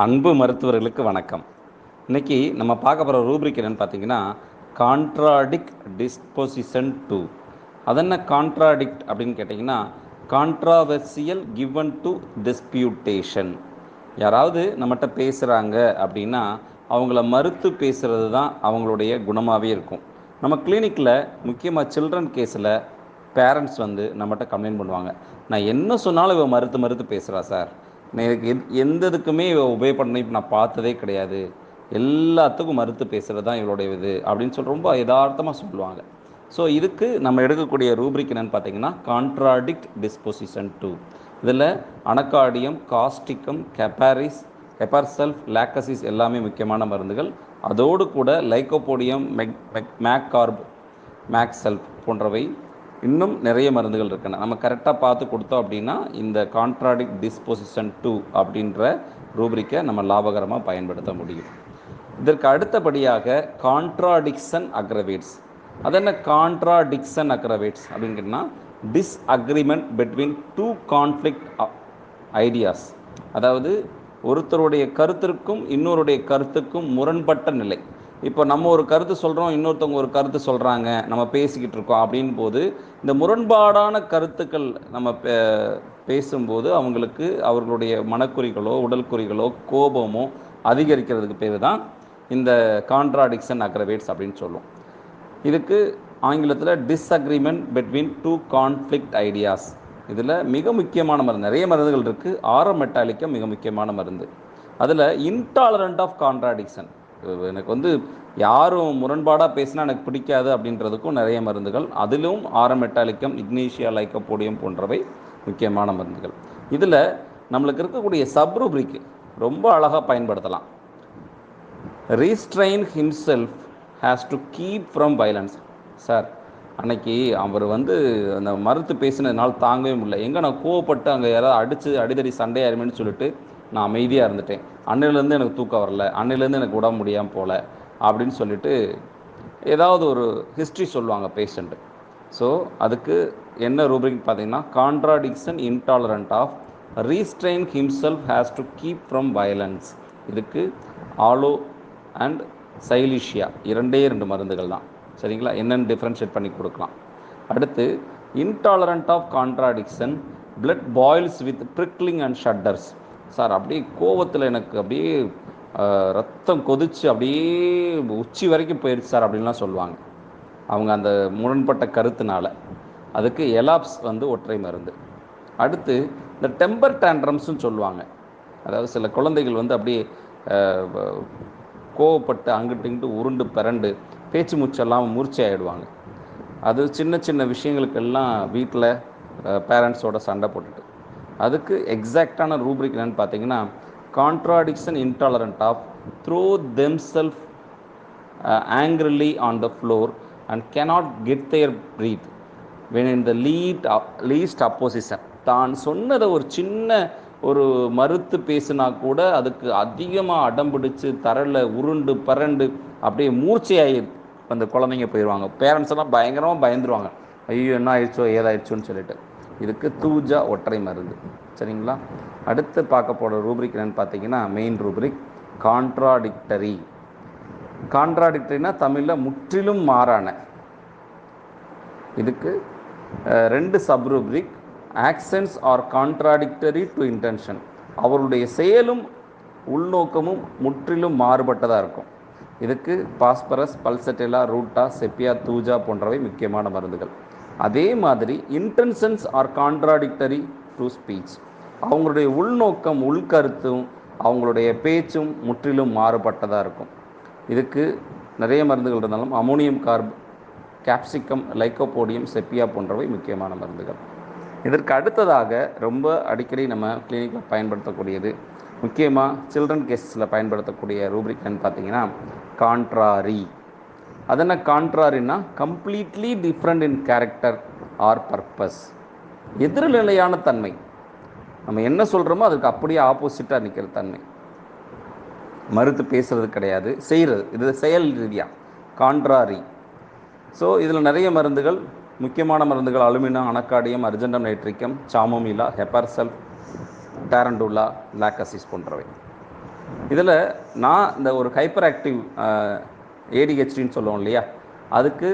அன்பு மருத்துவர்களுக்கு வணக்கம். இன்றைக்கி நம்ம பார்க்க போகிற ரூப்ரிக் என்னென்னு பார்த்தீங்கன்னா, கான்ட்ராடிக்ட் டிஸ்பொசிஷன் 2. அதென்ன கான்ட்ராடிக்ட் அப்படின்னு கேட்டிங்கன்னா, கான்ட்ராவர்சியல் கிவன் டு டிஸ்பியூட்டேஷன். யாராவது நம்மகிட்ட பேசுகிறாங்க அப்படின்னா அவங்கள மறுத்து பேசுகிறது தான் அவங்களுடைய குணமாகவே இருக்கும். நம்ம கிளினிக்கில் முக்கியமாக சில்ட்ரன் கேஸில் பேரண்ட்ஸ் நம்மகிட்ட கம்ப்ளைண்ட் பண்ணுவாங்க. நான் என்ன சொன்னாலும் இவன் மறுத்து பேசுகிறா சார், எனக்கு எந்த இதுக்குமே உபயோக பண்ணி நான் பார்த்ததே கிடையாது, எல்லாத்துக்கும் மறுத்து பேசுகிறது தான் இவளுடைய இது அப்படின்னு சொல்லி ரொம்ப யதார்த்தமாக சொல்லுவாங்க. ஸோ இதுக்கு நம்ம எடுக்கக்கூடிய ரூப்ரிக் என்னென்னு பார்த்தீங்கன்னா, கான்ட்ராடிக்ட் டிஸ்பொசிஷன் 2. இதில் அனகார்டியம், காஸ்டிக்கம், ஹெபார்சல்ஃப், லாக்டசிஸ் எல்லாமே முக்கியமான மருந்துகள். அதோடு கூட லைக்கோபோடியம், மேக்கார்ப், மேக்சல்ஃப் போன்றவை இன்னும் நிறைய மருந்துகள் இருக்குன்னு நம்ம கரெக்டாக பார்த்து கொடுத்தோம் அப்படின்னா இந்த கான்ட்ராடிக்ட் டிஸ்பொசிஷன் 2 அப்படின்ற ரூப்ரிக்கை நம்ம லாபகரமாக பயன்படுத்த முடியும். இதற்கு அடுத்தபடியாக கான்ட்ராடிக்ஷன் அக்ரவேட்ஸ். அது என்ன கான்ட்ராடிக்ஷன் அக்ரவேட்ஸ் அப்படின்னு கேட்டால், disagreement between two conflict ideas. அதாவது ஒருத்தருடைய கருத்திற்கும் இன்னொருடைய கருத்துக்கும் முரண்பட்ட நிலை. இப்போ நம்ம ஒரு கருத்து சொல்கிறோம், இன்னொருத்தவங்க ஒரு கருத்து சொல்கிறாங்க, நம்ம பேசிக்கிட்டு இருக்கோம் அப்படின் போது இந்த முரண்பாடான கருத்துக்கள் நம்ம பேசும்போது அவர்களுடைய மனக்குறிகளோ உடல் குறிகளோ கோபமோ அதிகரிக்கிறதுக்கு பேர் தான் இந்த கான்ட்ராடிக்ஷன் அக்ரவேட்ஸ் அப்படின்னு சொல்லும். இதுக்கு ஆங்கிலத்தில் disagreement between two conflict ideas. இதில் மிக முக்கியமான மருந்து, நிறைய மருந்துகள் இருக்குது. ஆரோமெட்டாலிக்கம் மிக முக்கியமான மருந்து. அதில் இன்டாலரண்ட் ஆஃப் கான்ட்ராடிக்ஷன், எனக்கு யாரும் முரண்பாடாக பேசினா எனக்கு பிடிக்காது அப்படின்றதுக்கும் நிறைய மருந்துகள். அதிலும் ஆரோமெட்டாலிக்கம், இக்னீஷியா லைக்கோபோடியம் போன்றவை முக்கியமான மருந்துகள். இதில் நம்மளுக்கு இருக்கக்கூடிய சப்ரூப்ரிக் ரொம்ப அழகாக பயன்படுத்தலாம். Restrain himself has to keep from violence. Sir, அன்னைக்கு அவர் அந்த மறுத்து பேசினதுனால தாங்கவே முடியல, எங்கே நான் கோவப்பட்டு அங்கே யாராவது அடிதடி சண்டையாருமேன்னு சொல்லிட்டு நான் அமைதியாக இருந்துட்டேன். அன்னையிலேருந்து எனக்கு தூக்கம் வரல, அன்னையிலேருந்து எனக்கு உடம்பு முடியாமல் போகல அப்படின்னு சொல்லிட்டு ஏதாவது ஒரு ஹிஸ்ட்ரி சொல்லுவாங்க பேஷண்ட்டு. ஸோ அதுக்கு என்ன ரூப்ரிக் பார்த்தீங்கன்னா, contradiction intolerant of restrain himself has to keep from violence. இதுக்கு ஆலோ அண்ட் சைலிஷியா இரண்டே மருந்துகள் தான். சரிங்களா? என்னென்னு டிஃப்ரென்ஷியேட் பண்ணி கொடுக்கலாம். அடுத்து intolerant of contradiction, blood boils with prickling and shudders. Sir, அப்படியே கோவத்தில் எனக்கு அப்படியே ரத்தம் கொதிச்சு அப்படியே உச்சி வரைக்கும் போயிடுச்சு சார் அப்படின்லாம் சொல்லுவாங்க அவங்க அந்த முரண்பட்ட கருத்துனால. அதுக்கு எலாப்ஸ் ஒற்றை மருந்து. அடுத்து இந்த டெம்பர் டேண்ட்ரம்ஸ்னு சொல்லுவாங்க. அதாவது சில குழந்தைகள் அப்படியே கோவப்பட்டு அங்கிட்டு இங்கிட்டு உருண்டு பிறண்டு பேச்சு மூச்செல்லாம் மூர்ச்சி ஆகிடுவாங்க. அது சின்ன சின்ன விஷயங்களுக்கெல்லாம் வீட்டில் பேரண்ட்ஸோட சண்டை போட்டுட்டு. அதுக்கு எக்ஸாக்டான ரூப்ரிக் என்னென்னு பார்த்தீங்கன்னா, contradiction intolerant of throw themselves angrily on the floor and cannot get their breath when in the least opposition. தான் சொன்னதை ஒரு சின்ன ஒரு மறுத்து பேசினா கூட அதுக்கு அதிகமாக அடம்பிடிச்சு தரல உருண்டு பரண்டு அப்படியே மூர்ச்சையாகி அந்த குழந்தைங்க போயிடுவாங்க. பேரண்ட்ஸ் எல்லாம் பயங்கரமாக பயந்துருவாங்க, ஐயோ என்ன ஆயிடுச்சோ ஏதாயிடுச்சோன்னு சொல்லிட்டு. இதுக்கு தூஜா ஒற்றை மருந்து. சரிங்களா? அடுத்து பார்க்க போகிற ரூப்ரிக் என்னென்னு பார்த்தீங்கன்னா, மெயின் ரூப்ரிக் கான்ட்ராடிக்டரி. கான்ட்ராடிக்டரினா தமிழில் முற்றிலும் மாறான. இதுக்கு ரெண்டு sub rubric. Actions are contradictory to intention. அவருடைய செயலும் உள்நோக்கமும் முற்றிலும் மாறுபட்டதாக இருக்கும். இதுக்கு பாஸ்பரஸ், பல்சட்டெலா, ரூட்டா, செப்பியா, தூஜா போன்றவை முக்கியமான மருந்துகள். அதே மாதிரி intentions are contradictory to speech. அவங்களுடைய உள்நோக்கம் உள்கருத்தும் அவங்களுடைய பேச்சும் முற்றிலும் மாறுபட்டதாக இருக்கும். இதுக்கு நிறைய மருந்துகள் இருந்தாலும் ammonium carb, capsicum, lycopodium, sepia போன்றவை முக்கியமான மருந்துகள். இதற்கு அடுத்ததாக ரொம்ப அடிக்கடி நம்ம கிளினிக்கில் பயன்படுத்தக்கூடியது, முக்கியமாக சில்ட்ரன் கேஸில் பயன்படுத்தக்கூடிய ரூப்ரிக் என்னன்னு பார்த்தீங்கன்னா, கான்ட்ராரி. அது என்ன கான்ட்ராரின்னா, completely different in character or purpose. எதிர்நிலையான தன்மை. நம்ம என்ன சொல்கிறோமோ அதுக்கு அப்படியே ஆப்போசிட்டாக நிற்கிற தன்மை. மறுத்து பேசுறது கிடையாது, செய்கிறது. இது செயல் ரீதியாக கான்ட்ராரி. ஸோ இதில் நிறைய மருந்துகள், முக்கியமான மருந்துகள் அலுமினா, அனகார்டியம், அர்ஜென்டம் நைட்ரிக்கம், சாமோமிலா, ஹெபார்சல்ஃப், டாரண்டுலா, லாக்டசிஸ் போன்றவை. இதில் நான் இந்த ஒரு ஹைப்பர் ஆக்டிவ் ஏடிஹெச்டின்னு சொல்லுவோம் இல்லையா, அதுக்கு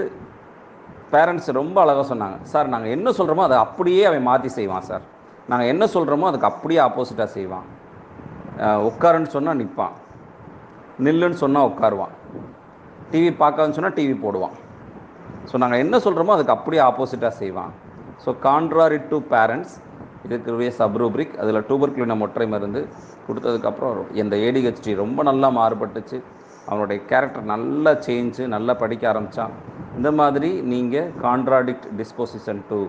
பேரண்ட்ஸ் ரொம்ப அழகாக சொன்னாங்க, சார் நாங்கள் என்ன சொல்கிறோமோ அதை அப்படியே அவன் மாற்றி செய்வான் சார், நாங்கள் என்ன சொல்கிறோமோ அதுக்கு அப்படியே ஆப்போசிட்டாக செய்வான், உட்காருன்னு சொன்னால் நிற்பான், நில்லுன்னு சொன்னால் உட்காருவான், டிவி பார்க்காதுன்னு சொன்னால் டிவி போடுவான். ஸோ நாங்கள் என்ன சொல்கிறோமோ அதுக்கு அப்படியே ஆப்போசிட்டாக செய்வான். ஸோ கான்ட்ராரி டு பேரண்ட்ஸ் இதுக்குரிய சப்ரூப்ரிக். அதில் டூபர்குலினம் ஒற்றை மருந்து கொடுத்ததுக்கப்புறம் இந்த ஏடிஹெச்டி ரொம்ப நல்லா மாறுபட்டுச்சு. அவனுடைய கேரக்டர் நல்லா சேஞ்சு, நல்லா படிக்க ஆரம்பித்தான். இந்த மாதிரி நீங்கள் கான்ட்ராடிக்ட் டிஸ்போசிஷன் டு,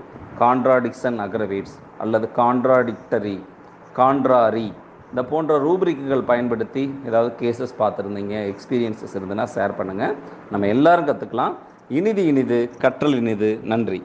கான்ட்ராடிக்ஷன் அக்ரவேட்ஸ் அல்லது கான்ட்ராடிக்டரி, கான்ட்ராரி, இந்த போன்ற ரூப்ரிக்குகள் பயன்படுத்தி ஏதாவது கேசஸ் பார்த்துருந்தீங்க, எக்ஸ்பீரியன்ஸஸ் இருந்ததுன்னா ஷேர் பண்ணுங்கள். நம்ம எல்லோரும் கற்றுக்கலாம். இனிது இனிது கற்றல் இனிது. நன்றி.